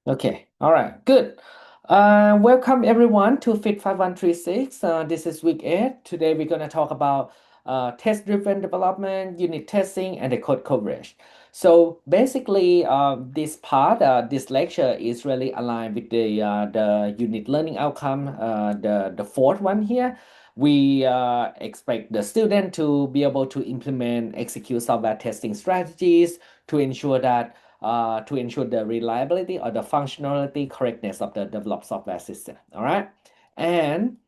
Okay, all right, good. Welcome everyone to Fit 5136. This is week 8. Today we're going to talk about test-driven development, unit testing, and the code coverage. So basically, this lecture is really aligned with the unit learning outcome, the fourth one here. We expect the student to be able to implement, execute software testing strategies to ensure the reliability or the functionality correctness of the developed software system. All right. And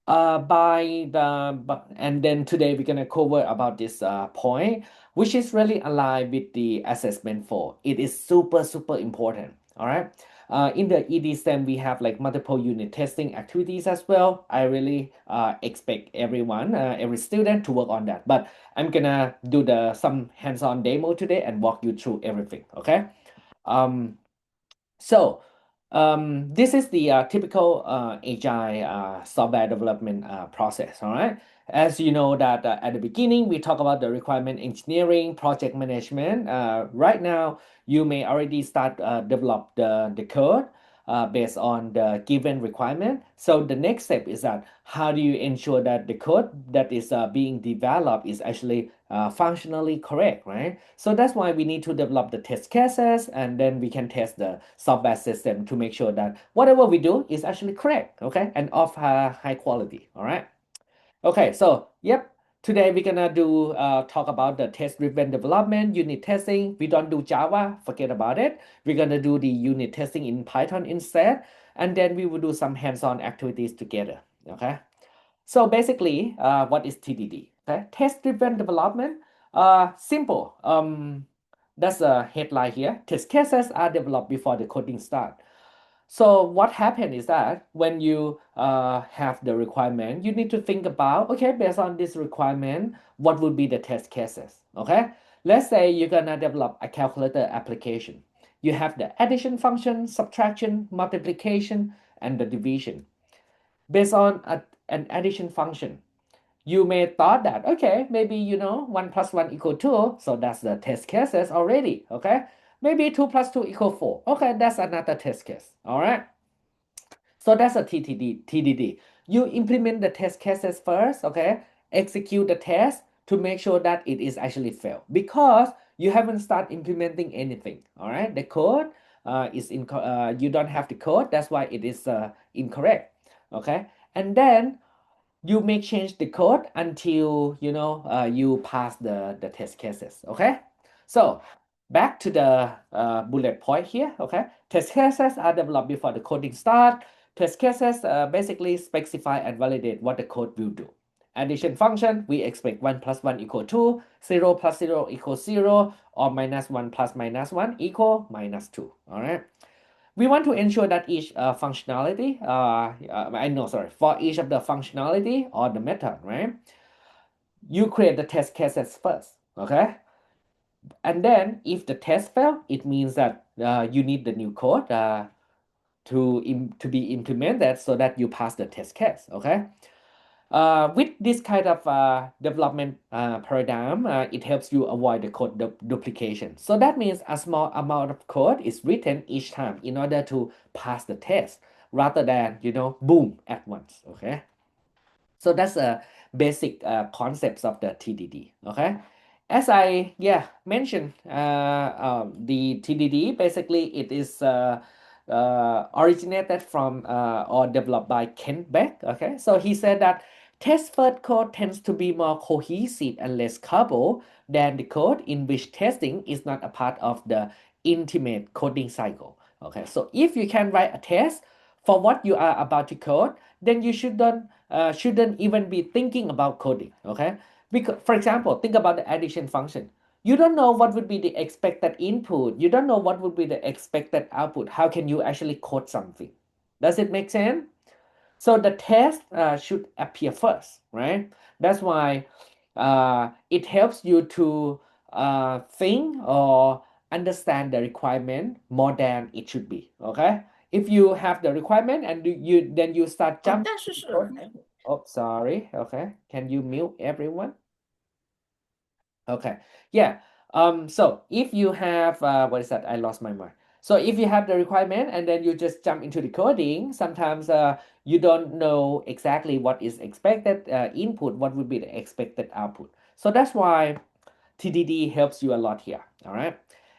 and then today we're gonna cover about this point, which is really aligned with the assessment 4. It is super important. All right. In the ED we have like multiple unit testing activities as well. I really expect every student to work on that. But I'm gonna do some hands-on demo today and walk you through everything. Okay. Um, so this is the typical agile software development process. All right. As you know that at the beginning we talk about the requirement engineering, project management. Right now you may already start develop the code based on the given requirement. So the next step is that how do you ensure that the code that is being developed is actually functionally correct, right? So that's why we need to develop the test cases, and then we can test the software system to make sure that whatever we do is actually correct, okay, and of high quality. All right. Okay, so yep, today we're gonna do talk about the test-driven development, unit testing. We don't do Java, forget about it. We're gonna do the unit testing in Python instead, and then we will do some hands-on activities together. Okay. So basically, what is TDD? Okay, test-driven development. Simple. That's a headline here. Test cases are developed before the coding start. So what happened is that when you have the requirement, you need to think about, okay, based on this requirement, what would be the test cases? Okay, let's say you're gonna develop a calculator application. You have the addition function, subtraction, multiplication, and the division. Based on an addition function, you may thought that, okay, maybe 1 plus 1 equal 2, so that's the test cases already. Okay, maybe 2 plus 2 equal 4. Okay, that's another test case. All right. So that's a TDD. You implement the test cases first, okay? Execute the test to make sure that it is actually failed because you haven't started implementing anything. All right, the code you don't have the code. That's why it is incorrect. Okay, and then you may change the code until you pass the test cases. Okay, so back to the bullet point here. Okay, test cases are developed before the coding start. Test cases basically specify and validate what the code will do. Addition function, we expect 1 plus 1 equal 2, 0 plus 0 equals 0, or minus 1 plus minus 1 equal minus 2. All right. We want to ensure that each functionality, I know, sorry, for each of the functionality or the method, right? You create the test cases first, okay? And then if the test fail, it means that you need the new code to be implemented so that you pass the test case, okay? With this kind of development paradigm, it helps you avoid the code duplication. So that means a small amount of code is written each time in order to pass the test rather than, boom, at once. Okay. So that's a basic concepts of the TDD. Okay. As I mentioned, the TDD basically it is originated from or developed by Kent Beck. Okay, so he said that test first code tends to be more cohesive and less coupled than the code in which testing is not a part of the intimate coding cycle. Okay, so if you can write a test for what you are about to code, then you shouldn't even be thinking about coding. Okay, because for example, think about the addition function. You don't know what would be the expected input. You don't know what would be the expected output. How can you actually code something? Does it make sense? So the test should appear first, right? That's why it helps you to think or understand the requirement more than it should be. Okay, if you have the requirement and then you start jumping. Oh, sorry. Okay, can you mute everyone? Okay. Yeah. So if you have what is that? I lost my mind. So if you have the requirement and then you just jump into the coding, sometimes you don't know exactly what is expected input, what would be the expected output. So that's why TDD helps you a lot here. All right.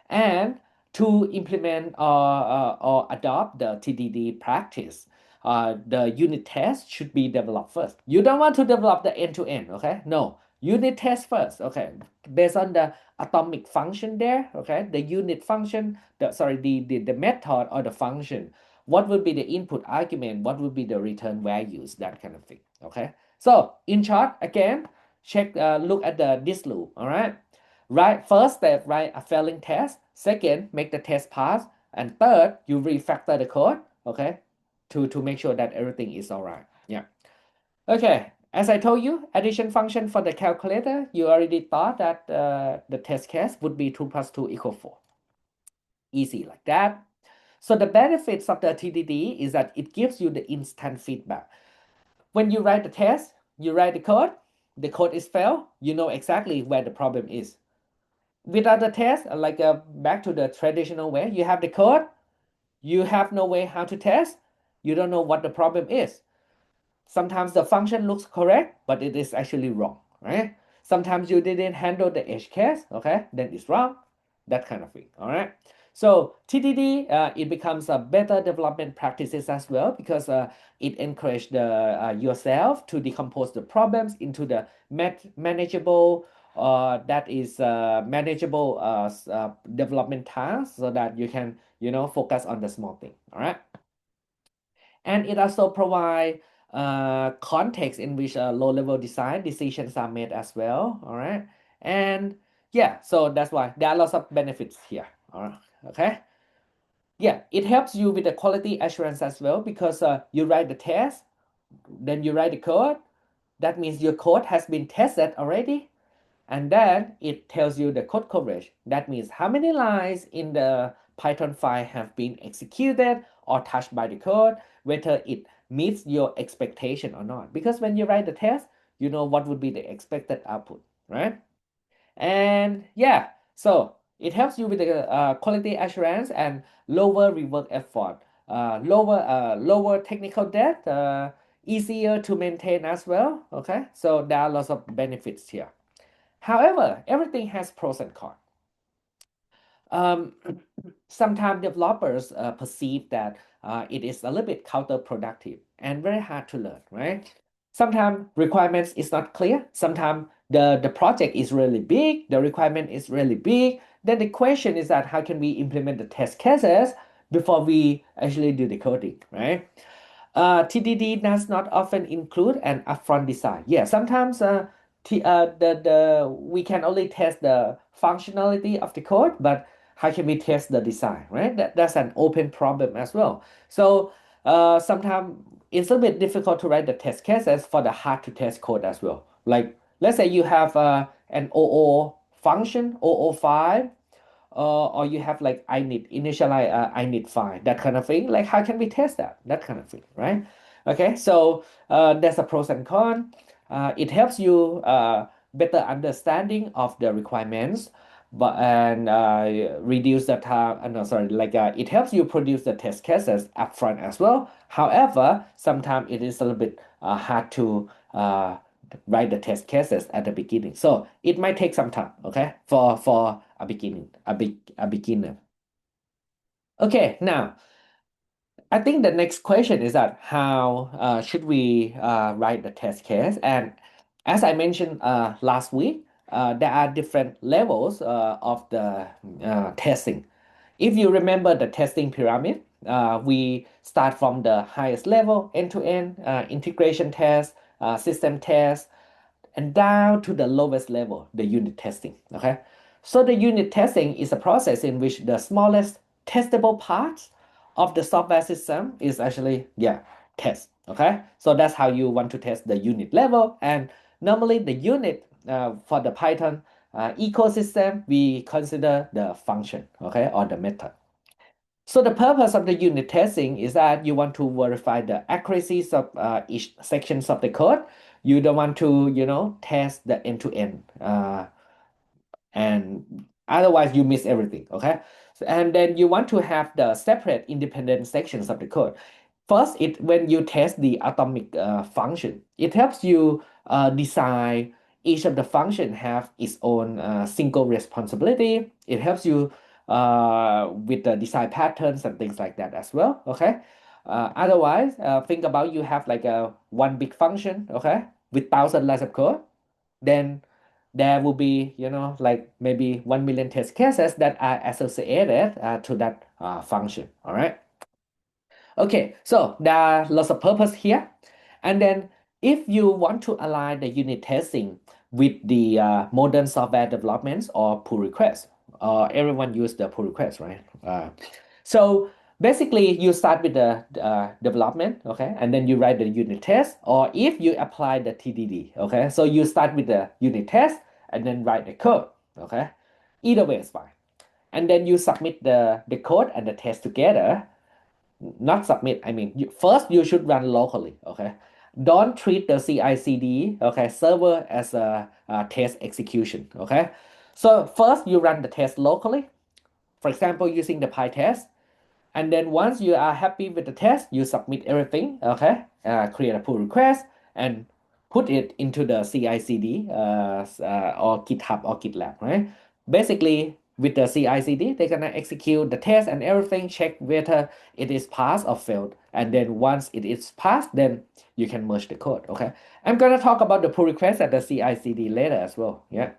And to implement or adopt the TDD practice, the unit test should be developed first. You don't want to develop the end to end, okay? No, unit test first, okay? Based on the atomic function there, okay? The unit function, the method or the function. What would be the input argument? What would be the return values? That kind of thing, okay? So in short, again, look at this loop, all right? Right, first step, write a failing test. Second, make the test pass. And third, you refactor the code, okay, to make sure that everything is all right. Yeah. Okay. As I told you, addition function for the calculator, you already thought that the test case would be 2 plus 2 equal 4. Easy like that. So the benefits of the TDD is that it gives you the instant feedback. When you write the test, you write the code is failed, you know exactly where the problem is. Without the test, back to the traditional way, you have the code, you have no way how to test, you don't know what the problem is. Sometimes the function looks correct, but it is actually wrong, right? Sometimes you didn't handle the edge case, okay? Then it's wrong, that kind of thing, all right? So TDD, it becomes a better development practices as well because it encourages yourself to decompose the problems into the manageable manageable development tasks so that you can focus on the small thing, all right? And it also provide context in which low-level design decisions are made as well, all right? And yeah, so that's why there are lots of benefits here, all right? Okay. Yeah, it helps you with the quality assurance as well because you write the test, then you write the code. That means your code has been tested already, and then it tells you the code coverage. That means how many lines in the Python file have been executed or touched by the code, whether it meets your expectation or not. Because when you write the test, you know what would be the expected output, right? And yeah, so it helps you with the quality assurance and lower rework effort, lower technical debt, easier to maintain as well. Okay, so there are lots of benefits here. However, everything has pros and cons. Um, Sometimes developers perceive that it is a little bit counterproductive and very hard to learn, right? Sometimes requirements is not clear. Sometimes the project is really big, the requirement is really big. Then the question is that how can we implement the test cases before we actually do the coding, right? TDD does not often include an upfront design. Yeah, sometimes we can only test the functionality of the code, but how can we test the design, right? That's an open problem as well. So sometimes it's a bit difficult to write the test cases for the hard to test code as well. Like let's say you have an OO function, OO5, or you have like init initialize init file, that kind of thing. Like how can we test that kind of thing, right? Okay, so there's a pros and cons. It helps you better understanding of the requirements, but and reduce the time. No, sorry, it helps you produce the test cases upfront as well. However, sometimes it is a little bit hard to write the test cases at the beginning. So it might take some time, okay, for a beginner. Okay, now I think the next question is that how should we write the test case? And as I mentioned last week, there are different levels of the testing. If you remember the testing pyramid, we start from the highest level, end-to-end integration test, system test, and down to the lowest level, the unit testing. Okay, so the unit testing is a process in which the smallest testable parts of the software system is actually test. Okay, so that's how you want to test the unit level. And normally the unit for the Python ecosystem, we consider the function, okay, or the method. So the purpose of the unit testing is that you want to verify the accuracies of each sections of the code. You don't want to, test the end-to-end and otherwise you miss everything. Okay, and then you want to have the separate independent sections of the code. First, it when you test the atomic function, it helps you design each of the function have its own single responsibility. It helps you with the design patterns and things like that as well. Okay. Otherwise, think about you have like a one big function, okay, with thousand lines of code, then there will be, like maybe 1 million test cases that are associated to that function. All right. Okay, so there are lots of purpose here. And then if you want to align the unit testing with the modern software developments or pull requests, everyone use the pull request, right? So basically you start with the development, okay, and then you write the unit test, or if you apply the TDD, okay, so you start with the unit test and then write the code, okay, either way is fine. And then you submit the code and the test together, not submit, I mean, first you should run locally, okay? Don't treat the CI/CD, okay, server as a test execution, okay? So first you run the test locally, for example, using the PyTest, and then once you are happy with the test, you submit everything, okay? Create a pull request and put it into the CI/CD or GitHub or GitLab, right? Basically, with the CI/CD, they're gonna execute the test and everything, check whether it is passed or failed. And then once it is passed, then you can merge the code, okay? I'm gonna talk about the pull request and the CI/CD later as well, yeah?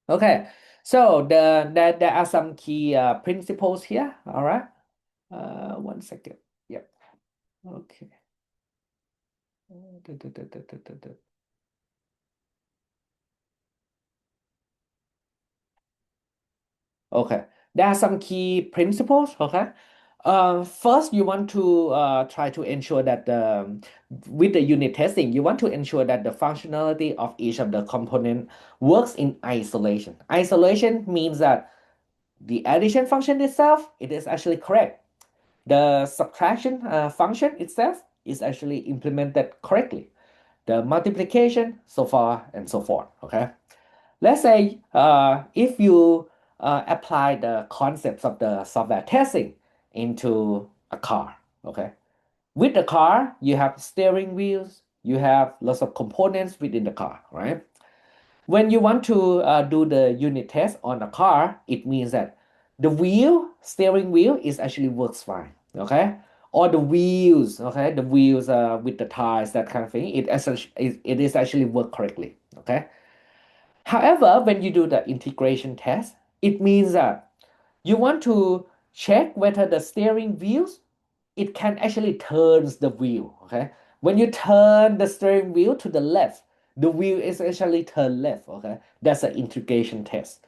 Okay, so there are some key principles here, all right? 1 second. Yep. Okay. Okay. There are some key principles. Okay. First, you want to try to ensure that with the unit testing, you want to ensure that the functionality of each of the component works in isolation. Isolation means that the addition function itself, it is actually correct. The subtraction function itself is actually implemented correctly. The multiplication, so far and so forth. Okay. Let's say if you apply the concepts of the software testing into a car. Okay. With the car, you have steering wheels, you have lots of components within the car, right? When you want to do the unit test on a car, it means that the steering wheel is actually works fine, okay? Or the wheels, okay, the wheels with the tires, that kind of thing, it is actually work correctly, okay? However, when you do the integration test, it means that you want to check whether the steering wheels, it can actually turns the wheel, okay? When you turn the steering wheel to the left, the wheel is actually turned left, okay? That's an integration test.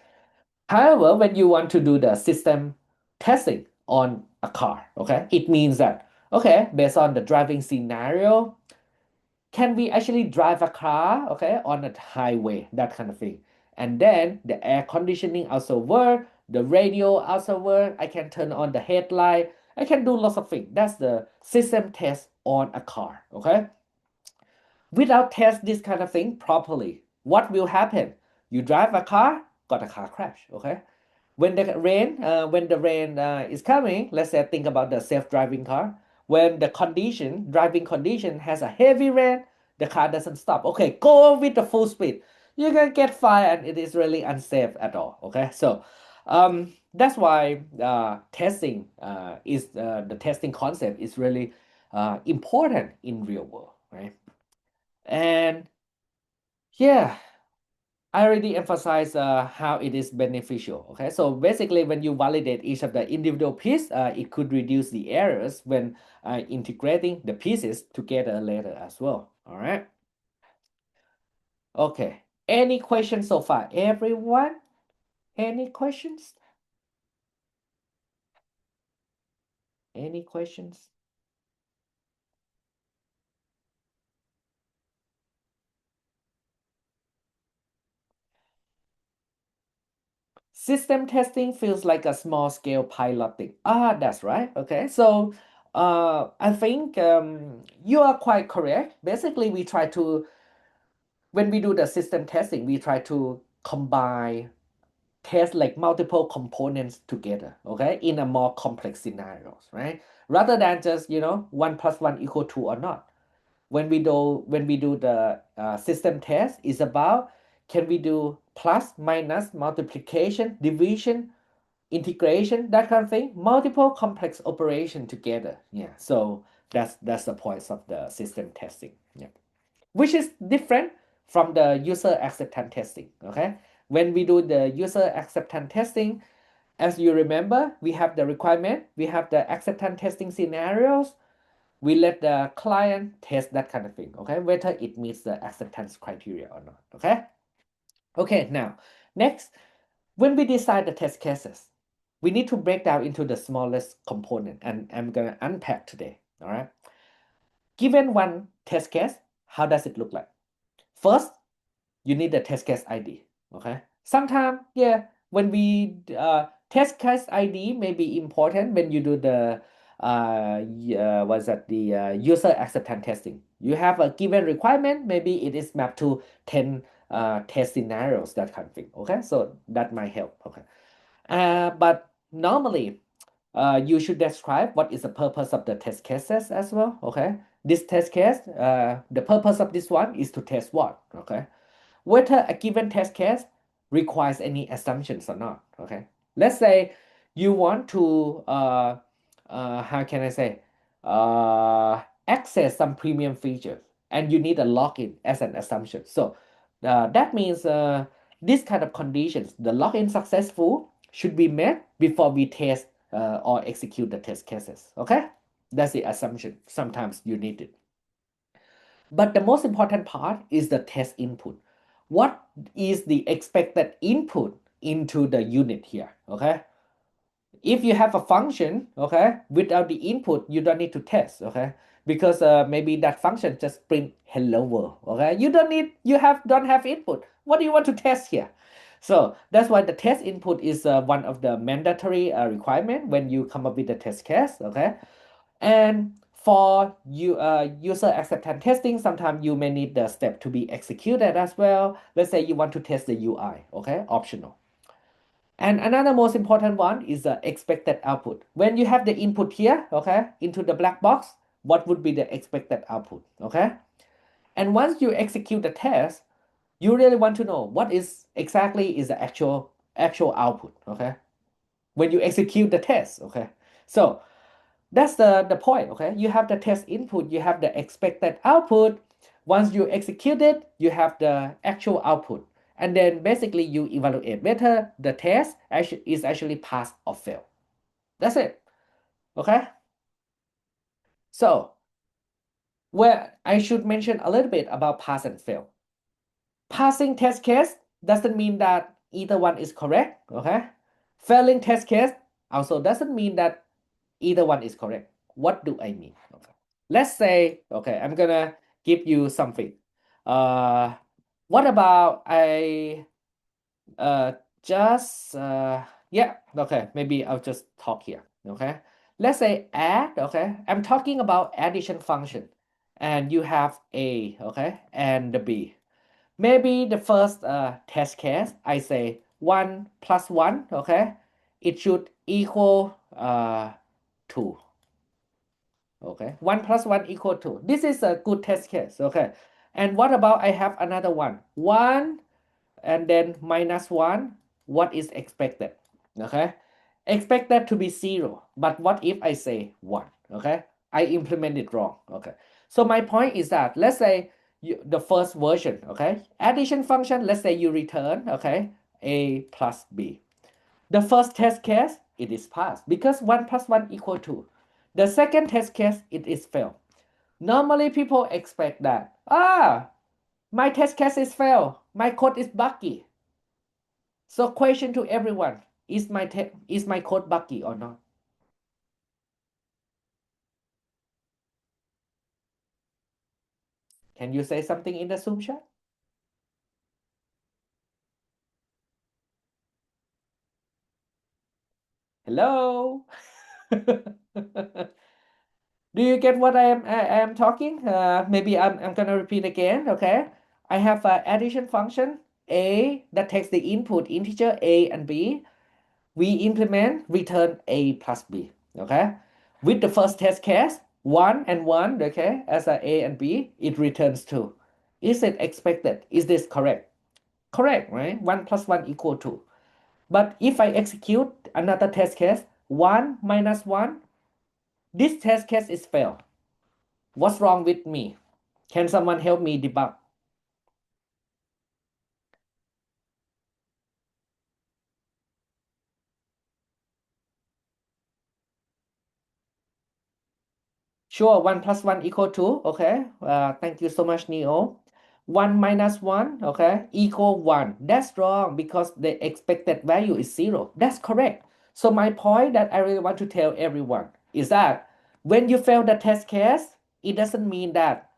However, when you want to do the system testing on a car, okay, it means that, okay, based on the driving scenario, can we actually drive a car, okay, on a highway, that kind of thing. And then the air conditioning also work, the radio also work, I can turn on the headlight, I can do lots of things. That's the system test on a car, okay? Without test this kind of thing properly, what will happen? You drive a car, got a car crash, okay? When the rain is coming, let's say think about the self-driving car. When the driving condition has a heavy rain, the car doesn't stop. Okay, go with the full speed. You're gonna get fired, and it is really unsafe at all. Okay, so that's why testing is the testing concept is really important in real world, right? And yeah, I already emphasized how it is beneficial. Okay, so basically, when you validate each of the individual piece, it could reduce the errors when integrating the pieces together later as well. All right. Okay. Any questions so far, everyone? Any questions? Any questions? System testing feels like a small scale piloting. Ah, that's right. Okay, so I think you are quite correct. Basically, we try to when we do the system testing, we try to combine test like multiple components together, okay, in a more complex scenarios, right? Rather than just, 1 plus 1 equal 2 or not. When we do the system test, is about, can we do plus, minus, multiplication, division, integration, that kind of thing, multiple complex operation together. Yeah, so that's the point of the system testing. Yeah, which is different from the user acceptance testing. Okay, when we do the user acceptance testing, as you remember, we have the requirement, we have the acceptance testing scenarios, we let the client test that kind of thing, okay, whether it meets the acceptance criteria or not. Okay, now next, when we decide the test cases, we need to break down into the smallest component, and I'm gonna unpack today. All right, given one test case, how does it look like? First, you need the test case ID. Okay, sometimes, yeah, when we test case ID may be important when you do the what's that, the user acceptance testing. You have a given requirement, maybe it is mapped to 10 test scenarios, that kind of thing. Okay, so that might help. Okay, but normally, you should describe what is the purpose of the test cases as well. Okay, this test case, the purpose of this one is to test what? Okay, whether a given test case requires any assumptions or not. Okay, let's say you want to how can I say, access some premium features, and you need a login as an assumption. So that means this kind of conditions, the login successful, should be met before we test or execute the test cases. Okay, that's the assumption. Sometimes you need it. But the most important part is the test input. What is the expected input into the unit here? Okay. If you have a function, okay, without the input, you don't need to test, okay, because maybe that function just print hello world, okay. You don't have input. What do you want to test here? So that's why the test input is one of the mandatory requirement when you come up with the test case, okay. And for user acceptance testing, sometimes you may need the step to be executed as well. Let's say you want to test the UI, okay, optional. And another most important one is the expected output. When you have the input here, okay, into the black box, what would be the expected output, okay? And once you execute the test, you really want to know what is exactly is the actual output, okay? When you execute the test, okay? So that's the point, okay? You have the test input, you have the expected output. Once you execute it, you have the actual output. And then basically you evaluate whether the test is actually pass or fail. That's it, okay? So, where I should mention a little bit about pass and fail. Passing test case doesn't mean that either one is correct, okay? Failing test case also doesn't mean that either one is correct. What do I mean? Okay. Let's say, okay, I'm gonna give you something. Uh, what about I uh just yeah, okay, maybe I'll just talk here. Okay. Let's say add, okay. I'm talking about addition function, and you have A, okay, and the B. Maybe the first test case, I say 1 plus 1, okay, it should equal 2. Okay, 1 plus 1 equal 2. This is a good test case. Okay, and what about I have another one? 1 and then minus 1. What is expected? Okay, expected to be 0. But what if I say 1? Okay, I implement it wrong. Okay, so my point is that, let's say the first version, okay, addition function, let's say you return, okay, A plus B. The first test case, it is passed because 1 plus 1 equal 2. The second test case, it is failed. Normally people expect that, my test case is failed, my code is buggy. So question to everyone, is my code buggy or not? Can you say something in the Zoom chat? Hello? Do you get what I am talking? Maybe I'm gonna repeat again, okay? I have an addition function, A that takes the input integer A and B, we implement return A plus B, okay? With the first test case, 1 and 1, okay, as A and B, it returns 2. Is it expected? Is this correct? Correct, right? 1 plus 1 equal 2. But if I execute another test case, 1 minus 1, this test case is failed. What's wrong with me? Can someone help me debug? Sure, 1 plus 1 equal 2, okay? Thank you so much, Neo. 1 minus 1, okay, equal 1. That's wrong because the expected value is 0. That's correct. So my point that I really want to tell everyone is that when you fail the test case, it doesn't mean that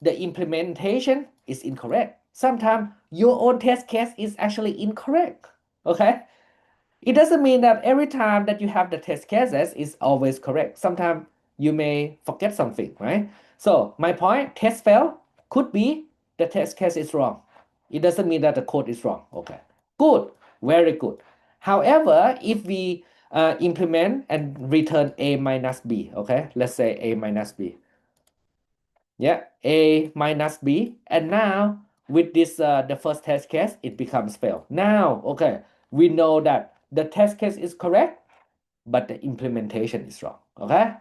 the implementation is incorrect. Sometimes your own test case is actually incorrect, okay? It doesn't mean that every time that you have the test cases is always correct. Sometimes you may forget something, right? So my point, test fail could be the test case is wrong. It doesn't mean that the code is wrong. Okay, good, very good. However, if we implement and return A minus B, okay, let's say A minus B. Yeah, A minus B, and now with this the first test case, it becomes fail. Now, okay, we know that the test case is correct, but the implementation is wrong. Okay,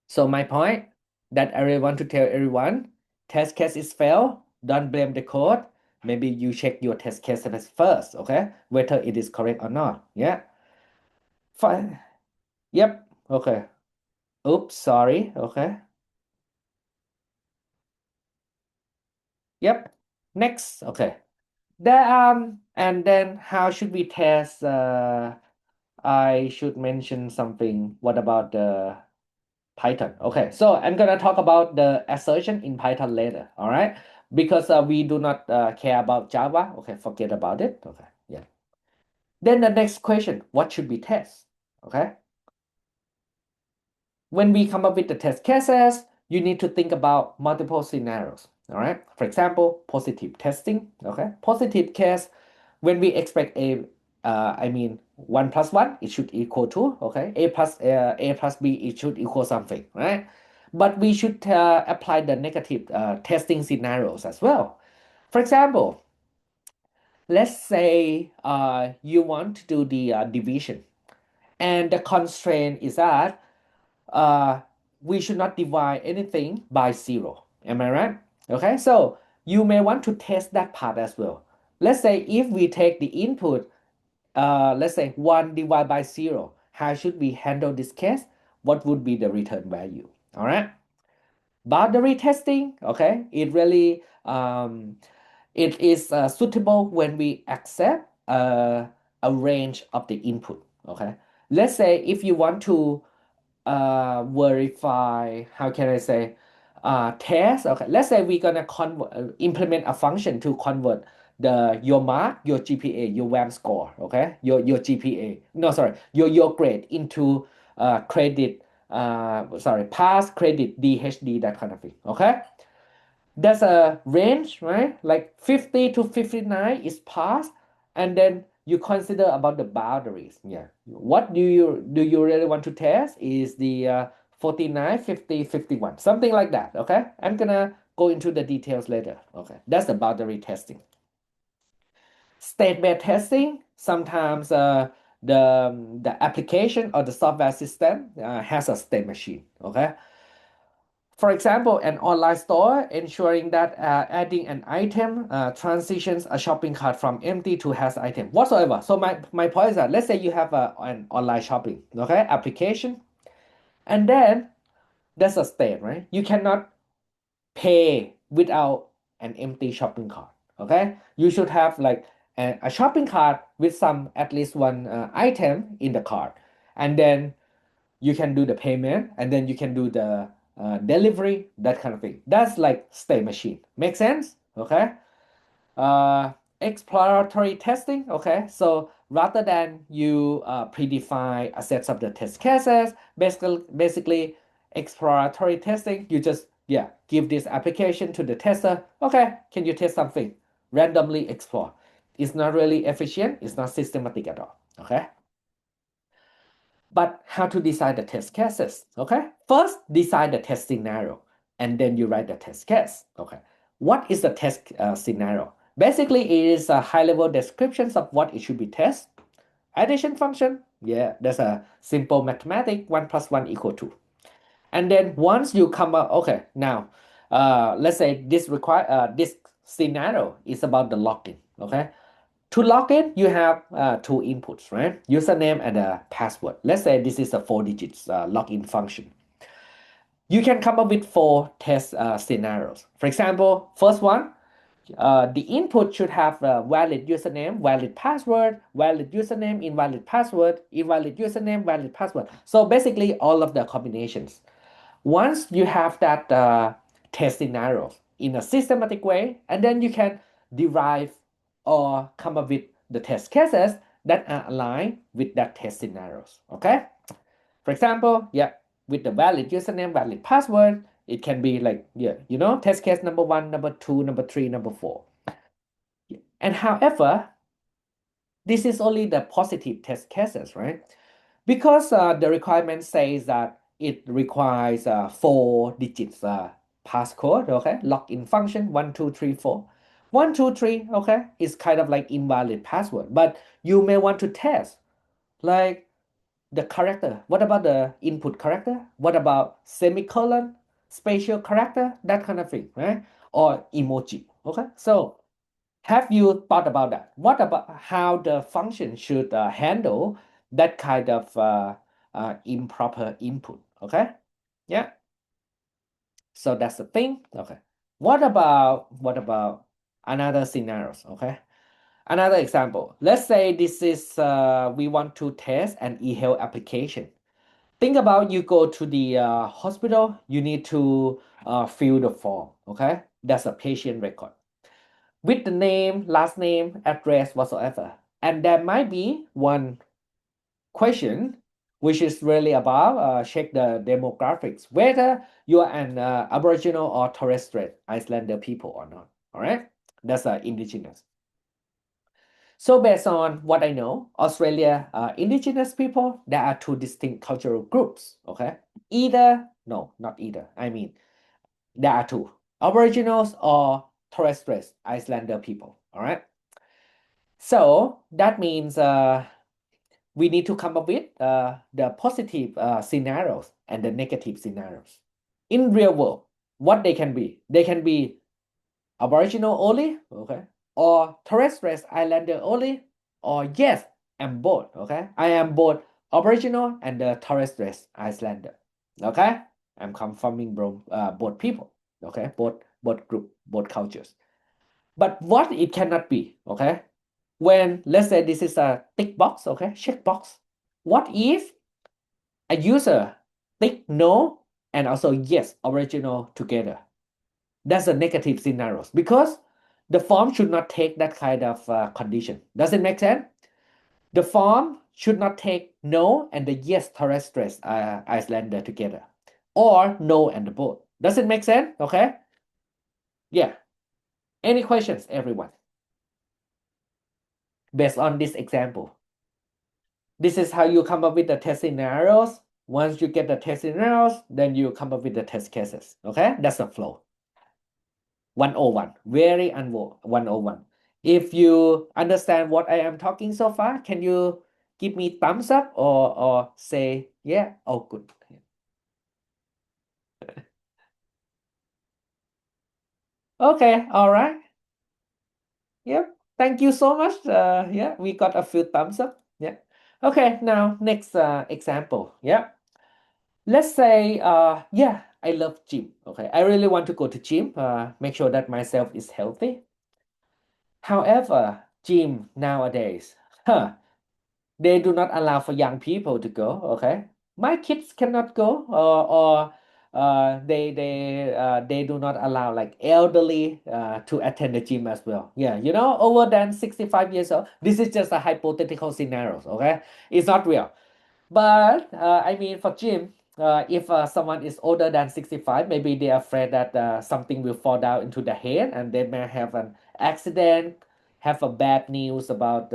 so my point that I really want to tell everyone, test case is fail. Don't blame the code. Maybe you check your test cases first. Okay, whether it is correct or not. Yeah, fine. Yep. Okay. Oops. Sorry. Okay. Yep. Next. Okay. There and then how should we test? I should mention something. What about the Python? Okay, so I'm gonna talk about the assertion in Python later. All right, because we do not care about Java. Okay, forget about it. Okay, yeah. Then the next question: what should we test? Okay, when we come up with the test cases, you need to think about multiple scenarios. All right. For example, positive testing. Okay. Positive case, when we expect I mean, 1 plus 1, it should equal 2. Okay. A plus B, it should equal something, right? But we should apply the negative testing scenarios as well. For example, let's say you want to do the division, and the constraint is that uh, we should not divide anything by 0. Am I right? Okay, so you may want to test that part as well. Let's say if we take the input, let's say 1 divided by 0, how should we handle this case? What would be the return value? All right. Boundary testing, okay, it is suitable when we accept a range of the input. Okay, let's say if you want to verify, how can I say, test. Okay, let's say we're gonna implement a function to convert your mark, your GPA, your WAM score. Okay, your GPA, no, sorry, your grade into credit, sorry, pass, credit, DHD, that kind of thing. Okay, there's a range, right? Like 50 to 59 is passed, and then you consider about the boundaries. Yeah. What do you really want to test is the 49, 50, 51, something like that. Okay. I'm gonna go into the details later. Okay. That's the boundary testing. State-based testing, sometimes the application or the software system has a state machine. Okay. For example, an online store ensuring that adding an item transitions a shopping cart from empty to has item whatsoever. So my point is that let's say you have an online shopping, okay, application, and then there's a state, right? You cannot pay without an empty shopping cart. Okay, you should have like a shopping cart with some at least one item in the cart, and then you can do the payment, and then you can do the delivery, that kind of thing. That's like state machine. Make sense? Okay. uh, Exploratory testing. Okay, so rather than you predefine a set of the test cases, basically exploratory testing, you just, give this application to the tester. Okay, can you test something? Randomly explore. It's not really efficient. It's not systematic at all. Okay. But how to design the test cases? Okay. First, design the test scenario, and then you write the test case. Okay. What is the test scenario? Basically, it is a high-level descriptions of what it should be test. Addition function, yeah, that's a simple mathematic. 1 + 1 = 2. And then once you come up, okay, now let's say this scenario is about the login. Okay, to log in you have two inputs, right? Username and a password. Let's say this is a 4 digits login function. You can come up with four test scenarios. For example, first one, the input should have a valid username, valid password, valid username, invalid password, invalid username, valid password. So basically all of the combinations. Once you have that test scenarios in a systematic way, and then you can derive or come up with the test cases that are aligned with that test scenarios. Okay. For example, yeah, with the valid username, valid password, it can be like, yeah, test case number 1, number 2, number 3, number 4. And however, this is only the positive test cases, right? Because the requirement says that it requires 4 digits passcode, okay? Login function 1, 2, 3, 4. 1, 2, 3, okay, is kind of like invalid password, but you may want to test like the character. What about the input character? What about semicolon, spatial character, that kind of thing, right? Or emoji, okay? So have you thought about that? What about how the function should handle that kind of improper input? Okay, yeah. So that's the thing. Okay. What about another scenarios? Okay. Another example. Let's say this is we want to test an e-health application. Think about you go to the hospital. You need to fill the form. Okay, that's a patient record with the name, last name, address, whatsoever. And there might be one question which is really about check the demographics, whether you are an Aboriginal or Torres Strait Islander people or not. All right, that's indigenous. So based on what I know, Australia indigenous people, there are two distinct cultural groups. Okay, no, not either. I mean, there are two: Aboriginals or Torres Strait Islander people. All right. So that means we need to come up with the positive scenarios and the negative scenarios. In real world, what they can be? They can be Aboriginal only, okay, or Torres Strait Islander only, or yes, I'm both, okay. I am both Aboriginal and the Torres Strait Islander, okay. I'm confirming both people, okay, both group, both cultures. But what it cannot be, okay? When let's say this is a tick box, okay, check box. What if a user tick no and also yes, original together? That's a negative scenarios because the form should not take that kind of condition. Does it make sense? The form should not take no and the yes Torres Strait Islander together, or no and the both. Does it make sense? Okay. Yeah. Any questions, everyone? Based on this example, this is how you come up with the test scenarios. Once you get the test scenarios, then you come up with the test cases. Okay, that's the flow. 101, very 101. If you understand what I am talking so far, can you give me thumbs up or say yeah? Oh, good. Okay, all right. Yep. Thank you so much. Yeah, we got a few thumbs up. Yeah. Okay, now next example. Yeah. Let's say yeah, I love gym. Okay, I really want to go to gym, make sure that myself is healthy. However, gym nowadays, they do not allow for young people to go. Okay, my kids cannot go, or they do not allow like elderly to attend the gym as well. Yeah, over than 65 years old. This is just a hypothetical scenarios. Okay, it's not real. But I mean, for gym, if someone is older than 65, maybe they're afraid that something will fall down into the head and they may have an accident, have a bad news about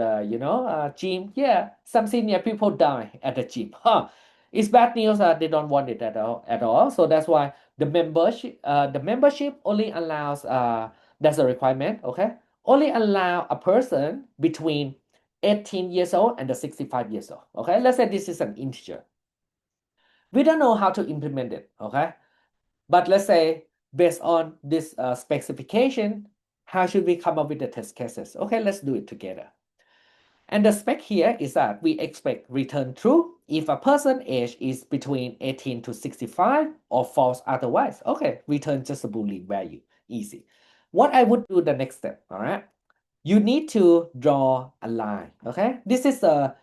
gym. Yeah, some senior people die at the gym. Huh? It's bad news. They don't want it at all. So that's why the membership only allows that's a requirement. Okay, only allow a person between 18 years old and the 65 years old. Okay, let's say this is an integer. We don't know how to implement it. Okay, but let's say based on this specification, how should we come up with the test cases? Okay, let's do it together. And the spec here is that we expect return true if a person age is between 18 to 65 or false otherwise. Okay, return just a Boolean value. Easy. What I would do the next step, all right? You need to draw a line, okay? This is a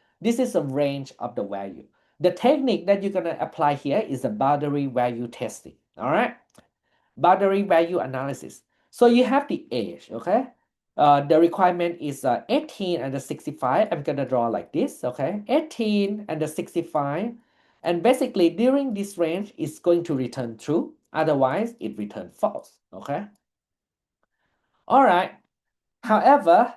range of the value. The technique that you're gonna apply here is the boundary value testing, all right? Boundary value analysis. So you have the age, okay? The requirement is 18 and the 65. I'm gonna draw like this, okay? 18 and the 65. And basically during this range, it's going to return true. Otherwise, it returns false, okay? All right. However,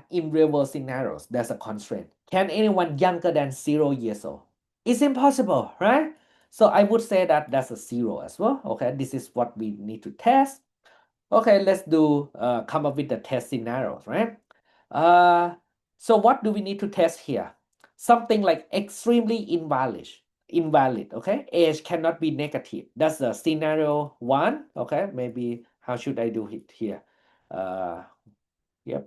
in real world scenarios, there's a constraint. Can anyone younger than 0 years old? It's impossible, right? So I would say that that's a 0 as well. Okay, this is what we need to test. Okay, let's do come up with the test scenarios, right? Uh, so what do we need to test here? Something like extremely invalid, okay? Age cannot be negative. That's the scenario 1, okay? Maybe how should I do it here? Uh, yep.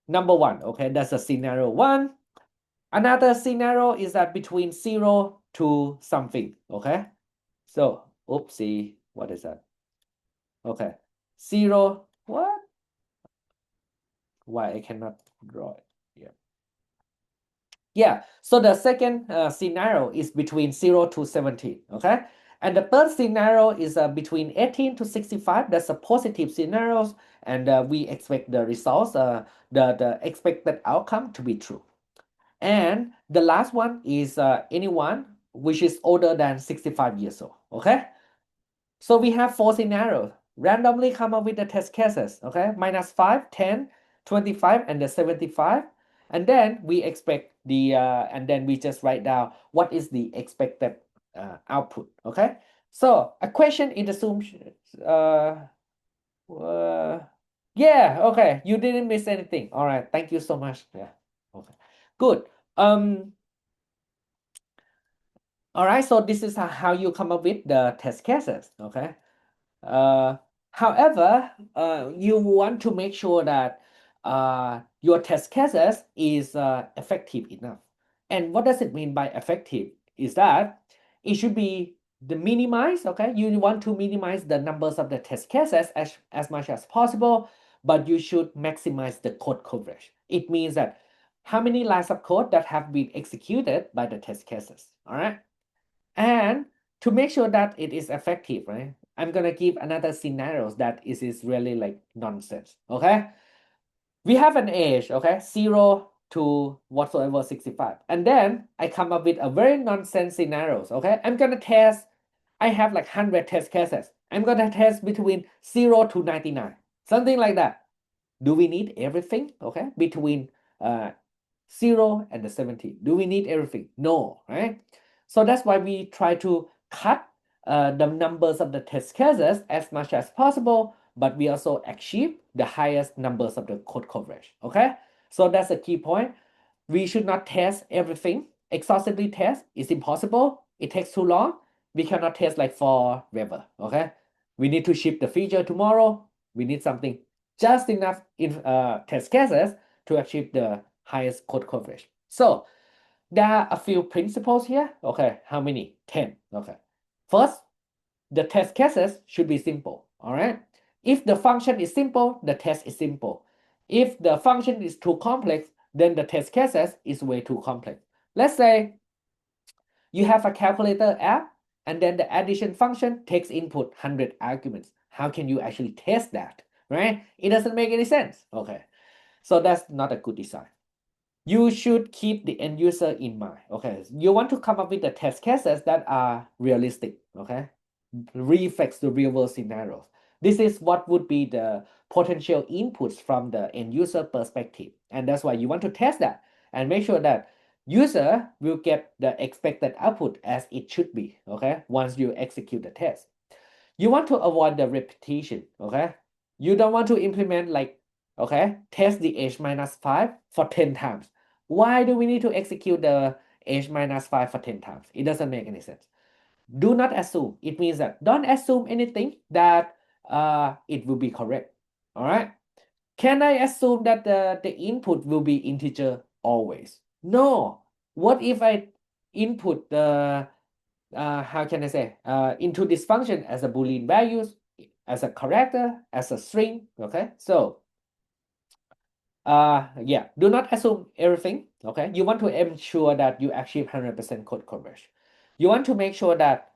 Number 1, okay? That's a scenario 1. Another scenario is that between 0 to something, okay? So, oopsie, what is that? Okay, 0, what? Why I cannot draw it? Yeah, so the second scenario is between 0 to 17, okay? And the third scenario is between 18 to 65. That's a positive scenarios, and we expect the results, the expected outcome to be true. And the last one is anyone which is older than 65 years old, okay? So we have 4 scenarios. Randomly come up with the test cases, okay? -5, 10, 25, and the 75. And then we expect and then we just write down what is the expected output, okay? So a question in the Zoom, yeah, okay, you didn't miss anything. All right, thank you so much. Yeah, okay, good. All right, so this is how you come up with the test cases, okay? Uh, However, you want to make sure that your test cases is effective enough. And what does it mean by effective? Is that it should be the minimize, okay? You want to minimize the numbers of the test cases as much as possible, but you should maximize the code coverage. It means that how many lines of code that have been executed by the test cases, all right? And to make sure that it is effective, right? I'm gonna give another scenarios that is really like nonsense. Okay, we have an age, okay, 0 to whatsoever 65, and then I come up with a very nonsense scenarios. Okay, I'm gonna test. I have like 100 test cases. I'm gonna test between 0 to 99, something like that. Do we need everything? Okay, between 0 and the 70. Do we need everything? No, right? So that's why we try to cut the numbers of the test cases as much as possible, but we also achieve the highest numbers of the code coverage, okay? So that's a key point. We should not test everything. Exhaustively test is impossible. It takes too long. We cannot test like forever, okay? We need to ship the feature tomorrow. We need something just enough in test cases to achieve the highest code coverage. So there are a few principles here. Okay, how many? 10. Okay. First, the test cases should be simple. All right. If the function is simple, the test is simple. If the function is too complex, then the test cases is way too complex. Let's say you have a calculator app and then the addition function takes input 100 arguments. How can you actually test that, right? It doesn't make any sense. Okay. So that's not a good design. You should keep the end user in mind. Okay, you want to come up with the test cases that are realistic. Okay, reflects the real world scenarios. This is what would be the potential inputs from the end user perspective. And that's why you want to test that and make sure that user will get the expected output as it should be, okay, once you execute the test. You want to avoid the repetition, okay? You don't want to implement like, okay, test the h minus 5 for 10 times. Why do we need to execute the h minus 5 for 10 times? It doesn't make any sense. Do not assume. It means that don't assume anything that it will be correct. All right. Can I assume that the input will be integer always? No. What if I input the how can I say into this function as a Boolean values, as a character, as a string? Okay. So yeah, do not assume everything. Okay. You want to ensure that you achieve 100% code coverage. You want to make sure that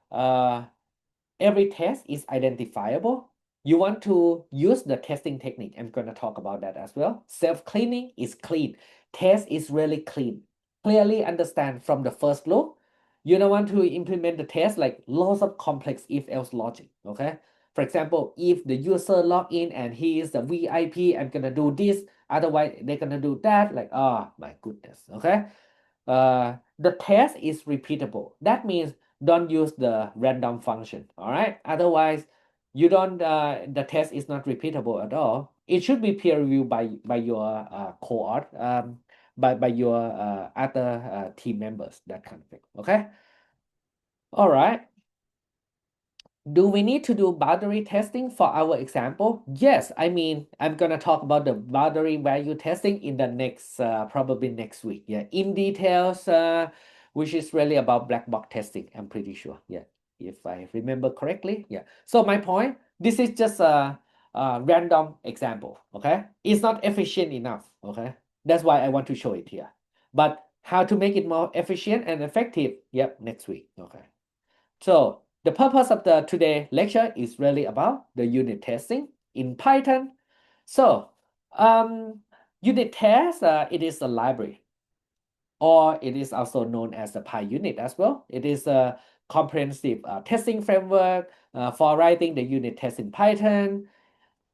every test is identifiable. You want to use the testing technique. I'm going to talk about that as well. Self-cleaning is clean. Test is really clean. Clearly understand from the first look. You don't want to implement the test like lots of complex if-else logic, okay? For example, if the user log in and he is the VIP, I'm going to do this. Otherwise, they're going to do that. Like, oh my goodness, okay? The test is repeatable. That means don't use the random function, all right? Otherwise, you don't the test is not repeatable at all. It should be peer reviewed by your cohort, by your other team members, that kind of thing. Okay. All right. Do we need to do boundary testing for our example? Yes, I mean, I'm gonna talk about the boundary value testing in the next, probably next week. Yeah, in details, which is really about black box testing, I'm pretty sure. Yeah, if I remember correctly. Yeah. So my point, this is just a random example. Okay, it's not efficient enough. Okay, that's why I want to show it here. But how to make it more efficient and effective? Yep, next week. Okay. So the purpose of the today lecture is really about the unit testing in Python. So unit test, it is a library, or it is also known as the PyUnit as well. It is a comprehensive testing framework for writing the unit test in Python.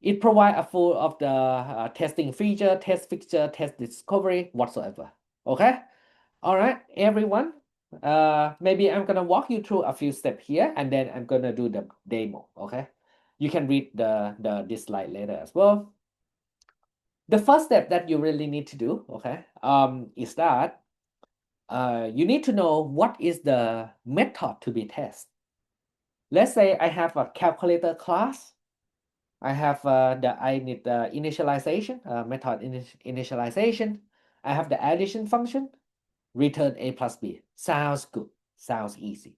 It provides a full of the testing feature, test fixture, test discovery, whatsoever. Okay. All right, everyone. Maybe I'm gonna walk you through a few steps here, and then I'm gonna do the demo. Okay, you can read this slide later as well. The first step that you really need to do, okay, is that you need to know what is the method to be tested. Let's say I have a calculator class. I have I need the initialization method initialization. I have the addition function. Return a plus b. Sounds good. Sounds easy.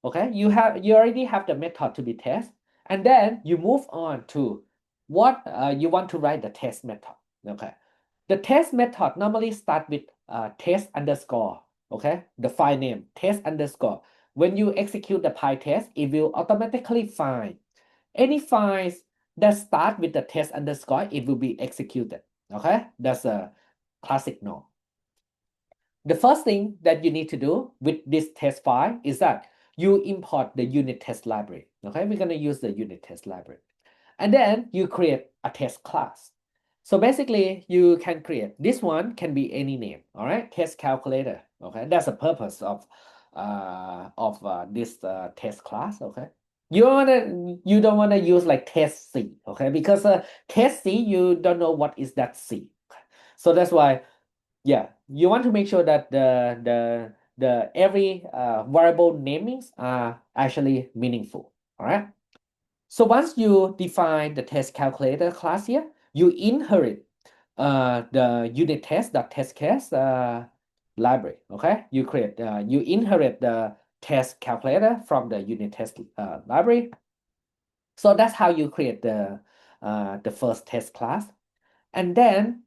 Okay, you already have the method to be tested, and then you move on to what you want to write the test method. Okay, the test method normally start with test underscore. Okay, the file name test underscore. When you execute the PyTest, it will automatically find any files that start with the test underscore. It will be executed. Okay, that's a classic norm. The first thing that you need to do with this test file is that you import the unit test library. Okay, we're going to use the unit test library. And then you create a test class. So basically, you can create, this one can be any name, all right? Test calculator, okay? That's the purpose of this test class, okay? You don't wanna use like test C, okay? Because test C, you don't know what is that C. So that's why, yeah, you want to make sure that the every variable namings are actually meaningful. All right. So once you define the test calculator class here, you inherit the unit test case library. Okay, you create you inherit the test calculator from the unit test library. So that's how you create the first test class, and then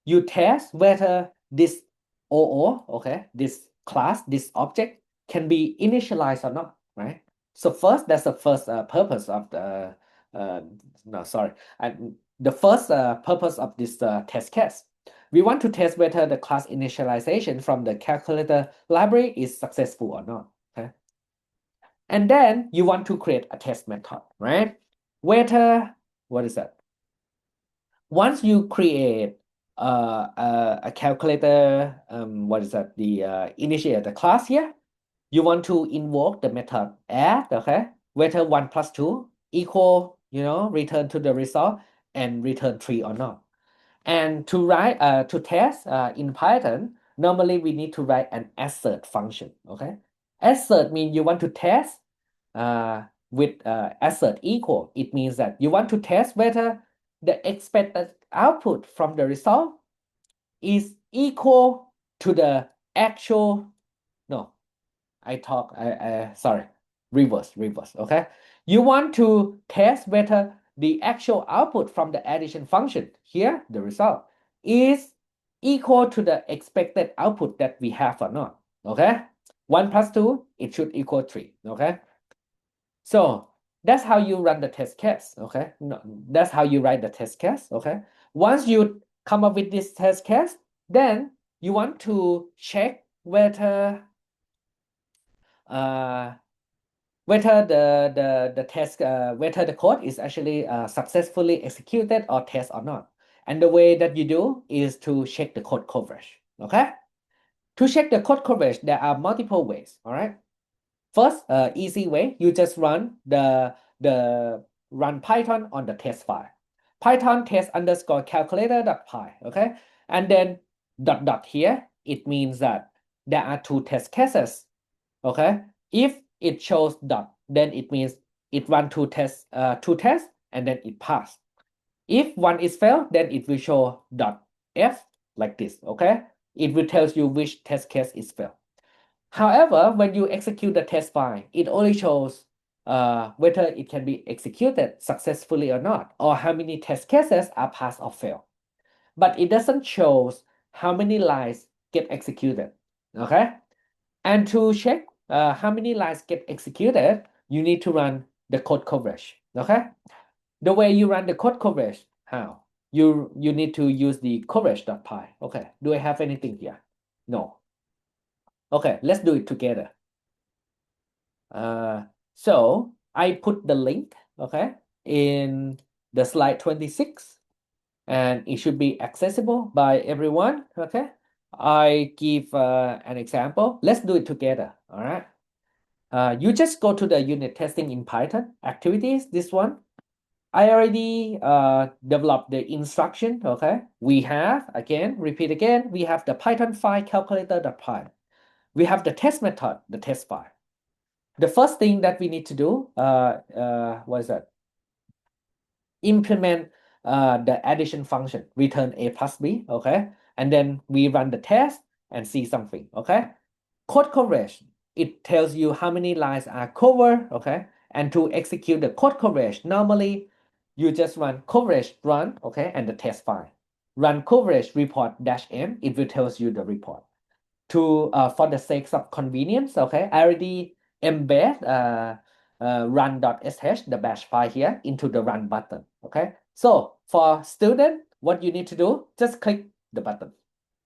you test whether this OO, okay, this class, this object can be initialized or not, right? So first, that's the first purpose of the, no, sorry, the first purpose of this test case. We want to test whether the class initialization from the calculator library is successful or not, okay? And then you want to create a test method, right? whether, what is that? Once you create a calculator, what is that? Initiate the class here. You want to invoke the method add, okay? Whether 1 plus 2 equal, return to the result and return 3 or not. And to test in Python, normally we need to write an assert function, okay? Assert means you want to test uh, with assert equal. It means that you want to test whether the expected output from the result is equal to the actual, no, sorry, reverse, okay? You want to test whether the actual output from the addition function, here, the result, is equal to the expected output that we have or not, okay? 1 plus 2, it should equal 3, okay? So that's how you run the test case, okay? No, that's how you write the test case, okay? Once you come up with this test case, then you want to check whether uh, the test whether the code is actually successfully executed or test or not. And the way that you do is to check the code coverage, okay? To check the code coverage, there are multiple ways, all right? First, easy way, you just run Python on the test file. Python test underscore calculator.py, okay? And then dot here, it means that there are two test cases, okay? If it shows dot, then it means it run two tests, and then it passed. If one is failed, then it will show dot f like this, okay? It will tell you which test case is failed. However, when you execute the test file, it only shows whether it can be executed successfully or not, or how many test cases are passed or failed. But it doesn't show how many lines get executed, okay? And to check how many lines get executed, you need to run the code coverage, okay? The way you run the code coverage, how? You need to use the coverage.py. Okay, do I have anything here? No. Okay, let's do it together. So I put the link, okay, in the slide 26, and it should be accessible by everyone, okay? I give an example. Let's do it together, all right? You just go to the unit testing in Python activities, this one. I already developed the instruction, okay? We have, again, repeat again, we have the Python file calculator.py. We have the test method, the test file. The first thing that we need to do, what is that? Implement the addition function, return a plus b, okay? And then we run the test and see something, okay? Code coverage, it tells you how many lines are covered, okay? And to execute the code coverage, normally you just run coverage run, okay? And the test file. Run coverage report -m, it will tell you the report. For the sake of convenience, okay, I already embed run.sh, the bash file here, into the run button, okay? So for student, what you need to do, just click the button.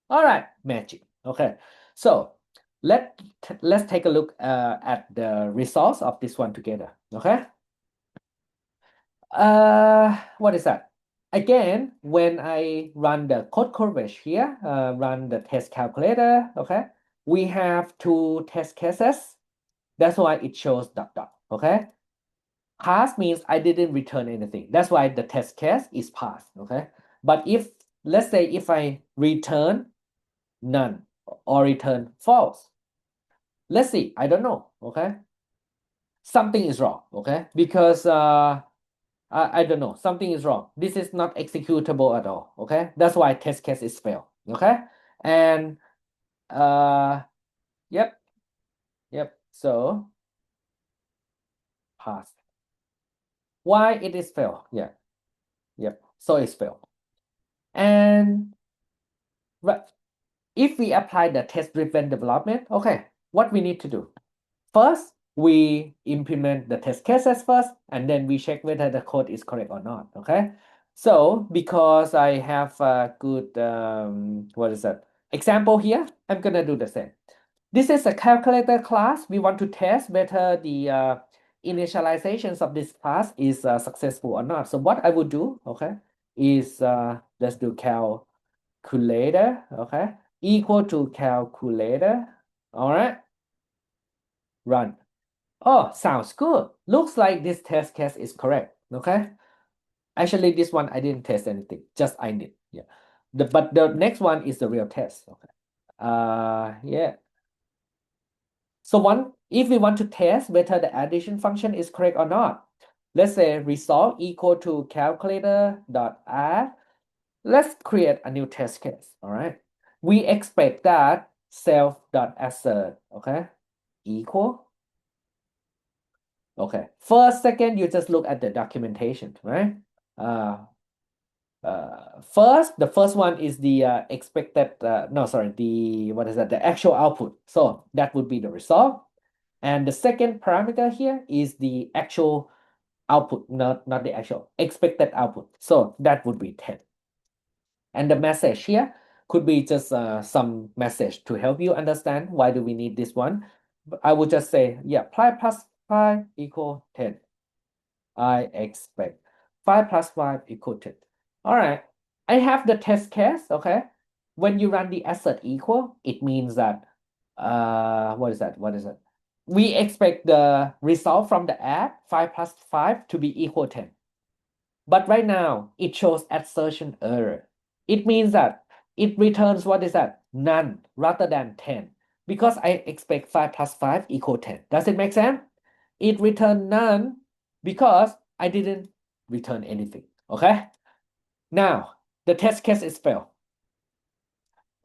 All right, magic, okay? So let's take a look at the results of this one together, okay? What is that? Again, when I run the code coverage here, run the test calculator, okay? We have two test cases. That's why it shows dot dot, okay? Pass means I didn't return anything. That's why the test case is passed, okay? But let's say if I return none or return false, let's see, I don't know, okay? Something is wrong, okay? Because I don't know, something is wrong. This is not executable at all, okay? That's why test case is failed, okay? And yep, so pass. Why it is failed? Yeah, yep, so it's failed. And if we apply the test-driven development, okay, what we need to do? First, we implement the test cases first, and then we check whether the code is correct or not, okay? So because I have a good, what is that? Example here, I'm gonna do the same. This is a calculator class. We want to test whether the initializations of this class is successful or not. So what I would do, okay, is let's do calculator, okay, equal to calculator. All right, run. Oh, sounds good. Looks like this test case is correct. Okay. Actually, this one I didn't test anything. Just I did. Yeah. But the next one is the real test. Okay. Yeah. So if we want to test whether the addition function is correct or not, let's say result equal to calculator dot add. Let's create a new test case. All right. We expect that self dot assert. Okay. Equal. Okay. First, second, you just look at the documentation, right? First, the first one is the expected, no, sorry, the actual output. So that would be the result. And the second parameter here is the actual output, not the actual expected output. So that would be 10. And the message here could be just some message to help you understand why do we need this one. I would just say, yeah, pi equal 10. I expect 5 plus 5 equal 10. All right, I have the test case, okay? When you run the assert equal, it means that, what is that? We expect the result from the add 5 plus 5 to be equal 10. But right now, it shows assertion error. It means that it returns, what is that? None rather than 10. Because I expect 5 plus 5 equal 10. Does it make sense? It returned none because I didn't return anything. Okay? Now, the test case is failed.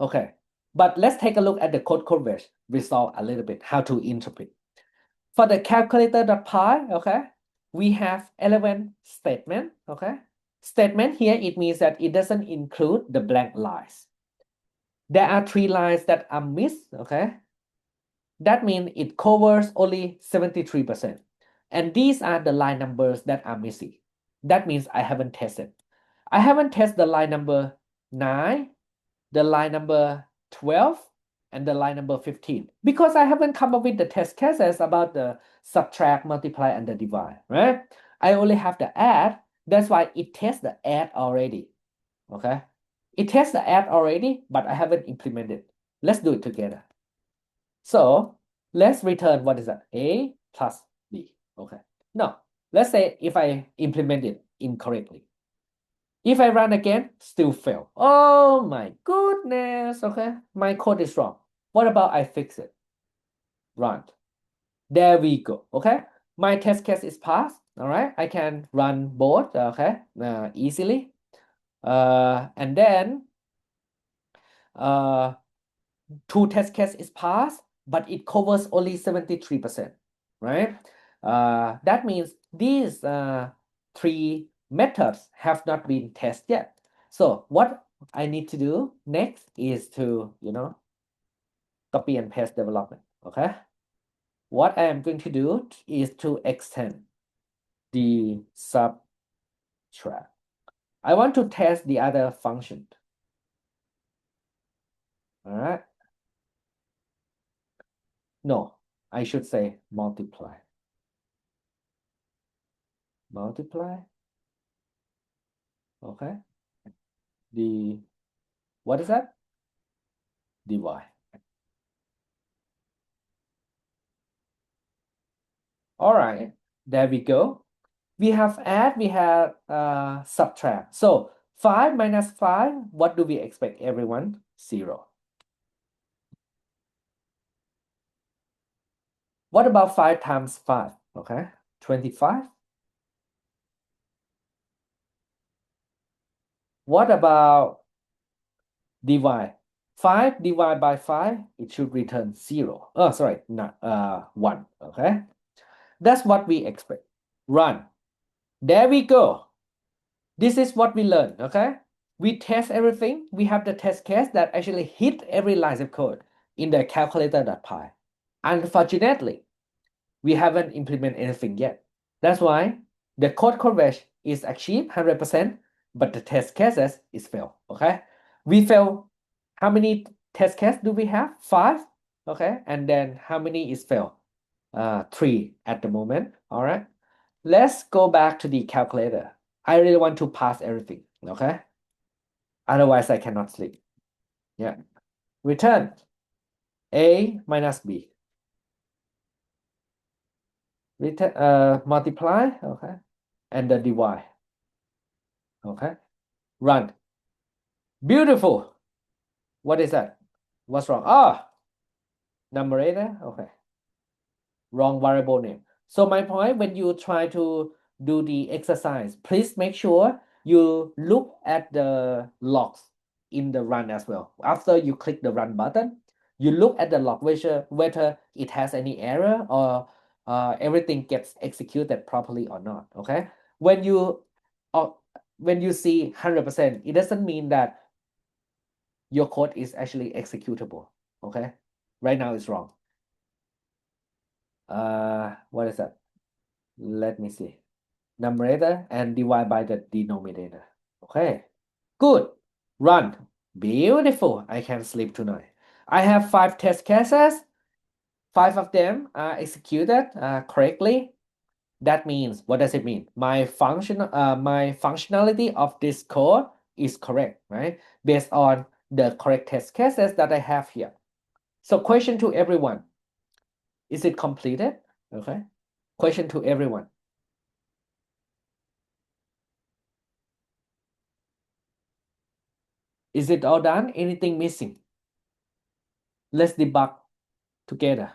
Okay. But let's take a look at the code coverage result a little bit, how to interpret. For the calculator.py, okay, we have 11 statement, okay? Statement here, it means that it doesn't include the blank lines. There are 3 lines that are missed, okay? That means it covers only 73%. And these are the line numbers that are missing. That means I haven't tested. I haven't tested the line number 9, the line number 12, and the line number 15 because I haven't come up with the test cases about the subtract, multiply, and the divide, right? I only have the add. That's why it tests the add already, okay? It tests the add already, but I haven't implemented. Let's do it together. So let's return, what is that? A plus B, okay? No, let's say if I implement it incorrectly. If I run again, still fail. Oh my goodness, okay? My code is wrong. What about I fix it? Run. There we go, okay? My test case is passed, all right? I can run both, okay? Easily. And then 2 test case is passed, but it covers only 73%, right? That means these 3 methods have not been tested yet. So what I need to do next is to, copy and paste development, okay? What I am going to do is to extend the subtract. I want to test the other function. All right. No, I should say multiply. Multiply. Okay. What is that? Divide. All right, there we go. We have add, we have subtract. So 5 minus 5, what do we expect, everyone? 0. What about 5 times 5? Okay, 25. What about divide? 5 divided by 5, it should return 0. Oh, sorry, not 1. Okay, that's what we expect. Run. There we go. This is what we learned, okay? We test everything. We have the test case that actually hit every line of code in the calculator.py. Unfortunately, we haven't implemented anything yet. That's why the code coverage is achieved 100%, but the test cases is failed, okay? We fail. How many test cases do we have? 5, okay? And then how many is failed? 3 at the moment. All right. Let's go back to the calculator. I really want to pass everything. Okay. Otherwise, I cannot sleep. Yeah. Return A minus B. Return, multiply. Okay. And the divide. Okay. Run. Beautiful. What is that? What's wrong? Ah, numerator. Okay. Wrong variable name. So my point, when you try to do the exercise, please make sure you look at the logs in the run as well. After you click the run button, you look at the log whether it has any error or everything gets executed properly or not. Okay. When you uh, when you see 100%, it doesn't mean that your code is actually executable. Okay. Right now it's wrong. What is that? Let me see. Numerator and divide by the denominator. Okay, good. Run. Beautiful. I can sleep tonight. I have 5 test cases. 5 of them are executed correctly. That means, what does it mean? My functionality of this code is correct, right? Based on the correct test cases that I have here. So question to everyone. Is it completed? Okay. Question to everyone. Is it all done? Anything missing? Let's debug together.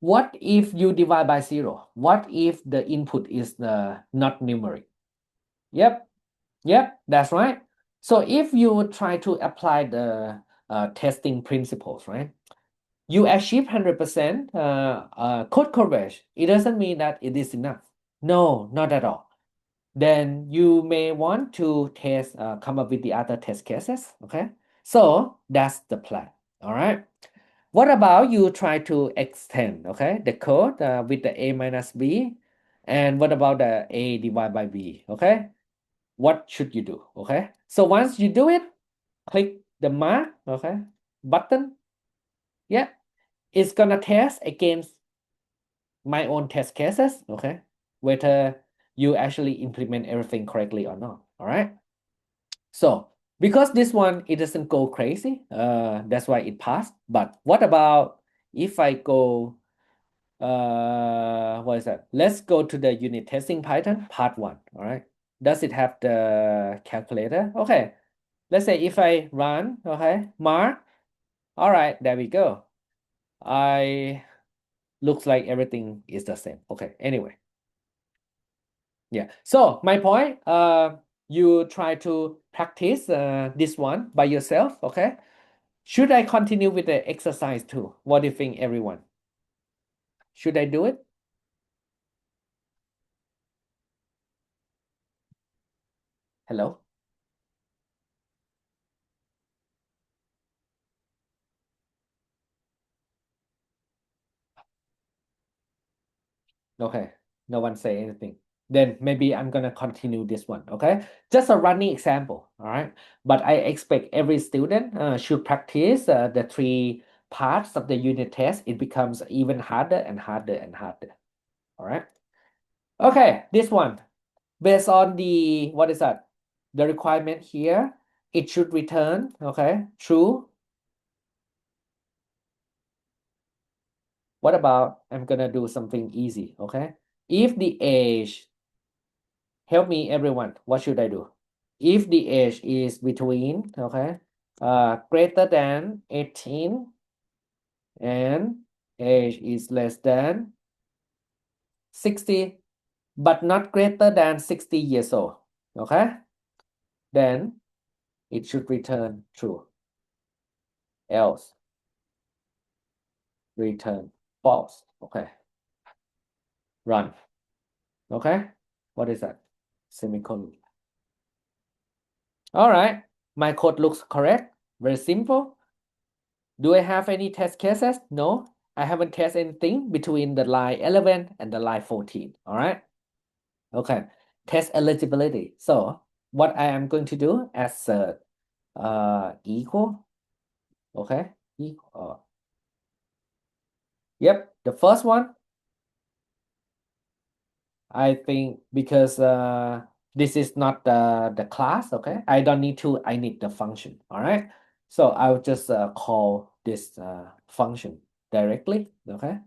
What if you divide by 0? What if the input is not numeric? Yep, that's right. So if you try to apply the testing principles, right? You achieve 100% code coverage. It doesn't mean that it is enough. No, not at all. Then you may want to come up with the other test cases, okay? So that's the plan, all right? What about you try to extend, okay, the code with the A minus B, and what about the A divided by B, okay? What should you do, okay? So once you do it, click the mark, okay, button, yeah, it's gonna test against my own test cases, okay, whether you actually implement everything correctly or not, all right? So because this one, it doesn't go crazy, that's why it passed. But what about if I go, what is that? Let's go to the unit testing Python part 1, all right? Does it have the calculator? Okay, let's say if I run, okay, mark, all right, there we go. Looks like everything is the same. Okay, anyway. Yeah, so my point, you try to practice this one by yourself, okay? Should I continue with the exercise too? What do you think, everyone? Should I do it? Hello? Okay, no one say anything. Then maybe I'm gonna continue this one, okay? Just a running example, all right? But I expect every student should practice the 3 parts of the unit test. It becomes even harder and harder and harder, all right? Okay, this one. Based on the, what is that? The requirement here, it should return, okay, true. What about, I'm gonna do something easy, okay? If the age, help me everyone, what should I do? If the age is between, okay, greater than 18 and age is less than 60, but not greater than 60 years old, okay? Then it should return true. Else, return false. Okay. Run. Okay. What is that? Semicolon. All right. My code looks correct. Very simple. Do I have any test cases? No. I haven't tested anything between the line 11 and the line 14. All right. Okay. Test eligibility. So what I am going to do, assert equal. Okay. Equal. Yep, the first one, I think because this is not the class, okay? I don't need to, I need the function, all right? So I'll just call this function directly, okay?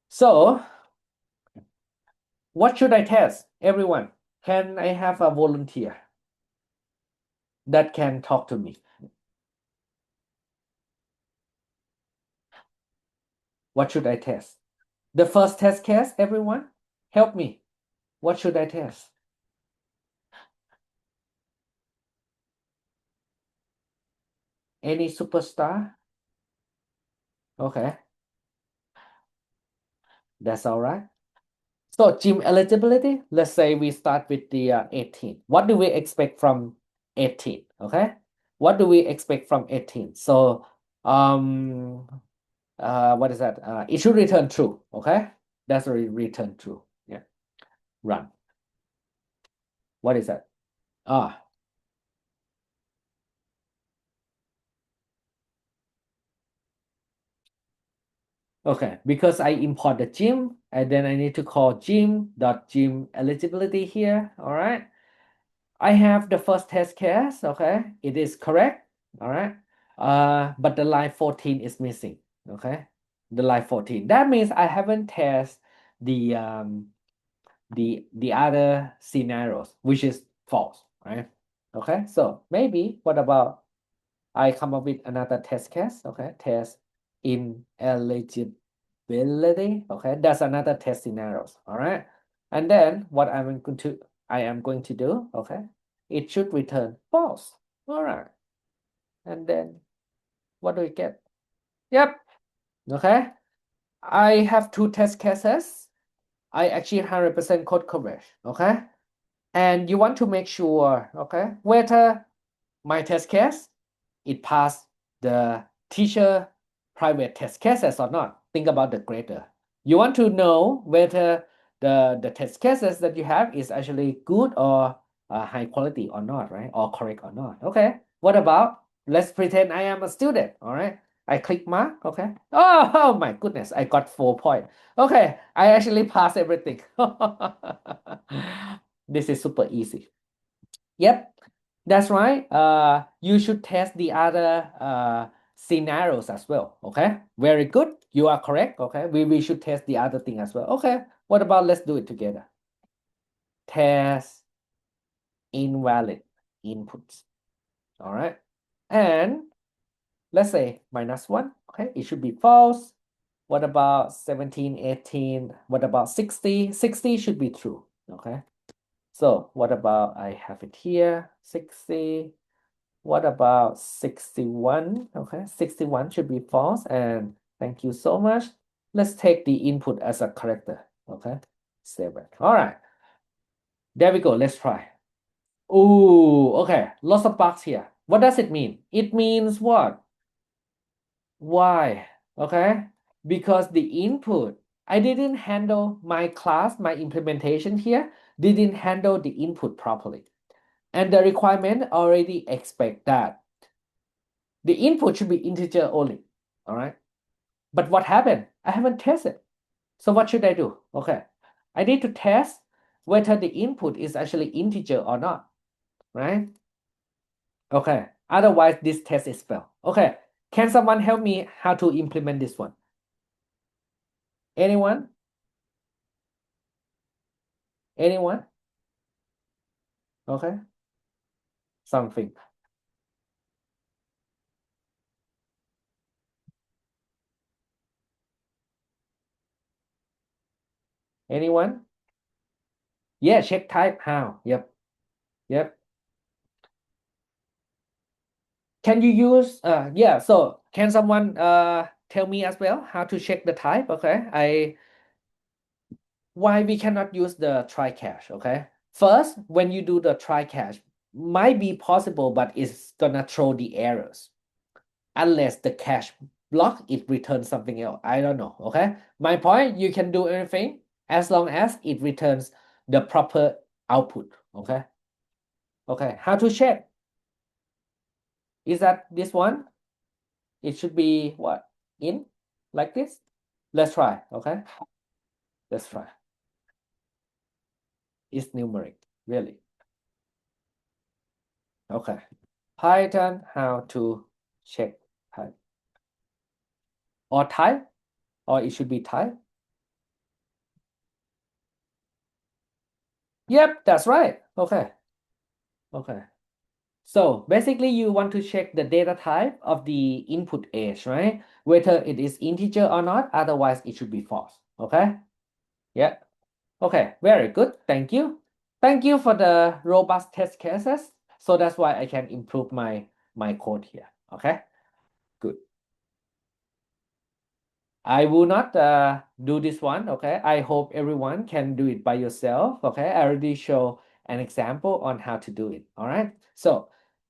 So what should I test? Everyone, can I have a volunteer that can talk to me? What should I test? The first test case, everyone, help me. What should I test? Any superstar? Okay, that's all right. So gym eligibility, let's say we start with the 18. What do we expect from 18? Okay, what do we expect from 18? So what is that? It should return true. Okay, that's a return true. Yeah, run. What is that? Ah, okay, because I import the gym and then I need to call gym eligibility here. All right. I have the first test case, okay? It is correct, all right? But the line 14 is missing, okay? The line 14. That means I haven't tested the the other scenarios, which is false, right? Okay, so maybe what about I come up with another test case, okay? Test ineligibility, okay? That's another test scenarios, all right? And then what I am going to do, okay? It should return false. All right. And then what do we get? Yep. Okay. I have two test cases. I achieve 100% code coverage. Okay. And you want to make sure, okay, whether my test case, it passed the teacher private test cases or not. Think about the grader. You want to know whether the test cases that you have is actually good or high quality or not, right? Or correct or not. Okay. What about, let's pretend I am a student, all right? I click mark, okay. Oh my goodness, I got 4 points. Okay, I actually passed everything. This is super easy. Yep, that's right. You should test the other scenarios as well. Okay, very good. You are correct. Okay, we should test the other thing as well. Okay, what about let's do it together. Test invalid inputs. All right, and let's say -1. Okay, it should be false. What about 17, 18? What about 60? 60 should be true. Okay, so what about I have it here 60. What about 61? Okay, 61 should be false. And thank you so much. Let's take the input as a character. Okay, 7. All right, there we go. Let's try. Oh, okay. Lots of bugs here. What does it mean? It means what? Why? Okay, because the input, I didn't handle my class, my implementation here, didn't handle the input properly. And the requirement already expect that the input should be integer only. All right. But what happened? I haven't tested. So what should I do? Okay. I need to test whether the input is actually integer or not. Right? Okay. Otherwise, this test is failed. Okay. Can someone help me how to implement this one? Anyone? Anyone? Okay. Something. Anyone? Yeah, check type. How? Yep. Yep. Can you use yeah, so can someone tell me as well how to check the type? Okay. Why we cannot use the try catch? Okay. First, when you do the try catch, might be possible, but it's gonna throw the errors. Unless the cache block, it returns something else. I don't know. Okay. My point, you can do anything as long as it returns the proper output. Okay. Okay. How to check? Is that this one? It should be what? In? Like this? Let's try, okay? Let's try. It's numeric, really. Okay. Python, how to check type. Or type, or it should be type. Yep, that's right. Okay. Okay. So basically you want to check the data type of the input age, right? Whether it is integer or not, otherwise it should be false. Okay? Yeah. Okay, very good. Thank you. Thank you for the robust test cases. So that's why I can improve my code here. Okay, good. I will not do this one. Okay, I hope everyone can do it by yourself. Okay, I already show an example on how to do it. All right. So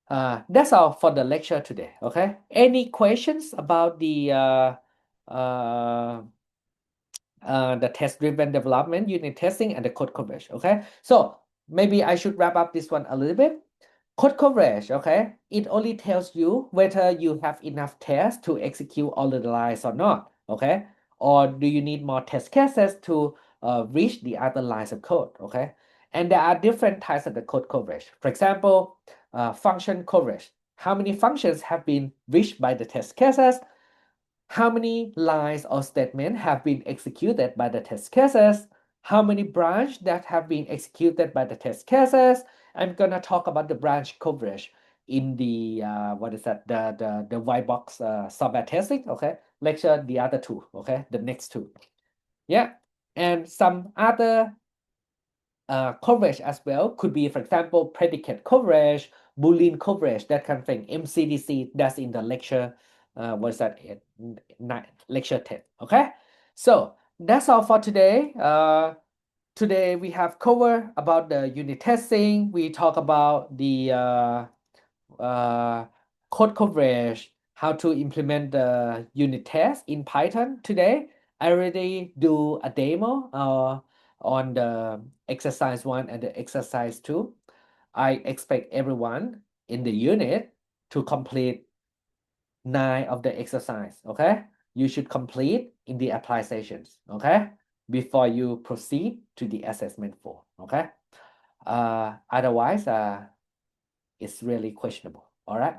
that's all for the lecture today. Okay. Any questions about uh, the test-driven development, unit testing, and the code coverage. Okay, so maybe I should wrap up this one a little bit. Code coverage, okay, it only tells you whether you have enough tests to execute all the lines or not. Okay, or do you need more test cases to reach the other lines of code. Okay, and there are different types of the code coverage. For example, function coverage. How many functions have been reached by the test cases? How many lines or statements have been executed by the test cases? How many branches that have been executed by the test cases? I'm gonna talk about the branch coverage in the what is that, the white box software testing. Okay, lecture the other two. Okay, the next two. Yeah, and some other coverage as well could be, for example, predicate coverage, Boolean coverage, that kind of thing. MCDC, that's in the lecture. What's that? Lecture 10. Okay, so that's all for today. Today we have covered about the unit testing. We talk about the code coverage, how to implement the unit test in Python today. I already do a demo on the exercise 1 and the exercise 2. I expect everyone in the unit to complete 9 of the exercise, okay? You should complete in the apply sessions, okay? Before you proceed to the assessment 4, okay? Otherwise, it's really questionable, all right?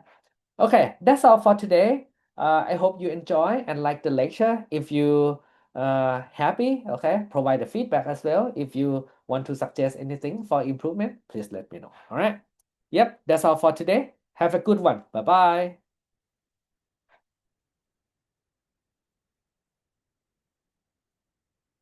Okay, that's all for today. I hope you enjoy and like the lecture. If you happy, okay, provide the feedback as well. If you want to suggest anything for improvement, please let me know. All right. Yep, that's all for today. Have a good one. Bye bye.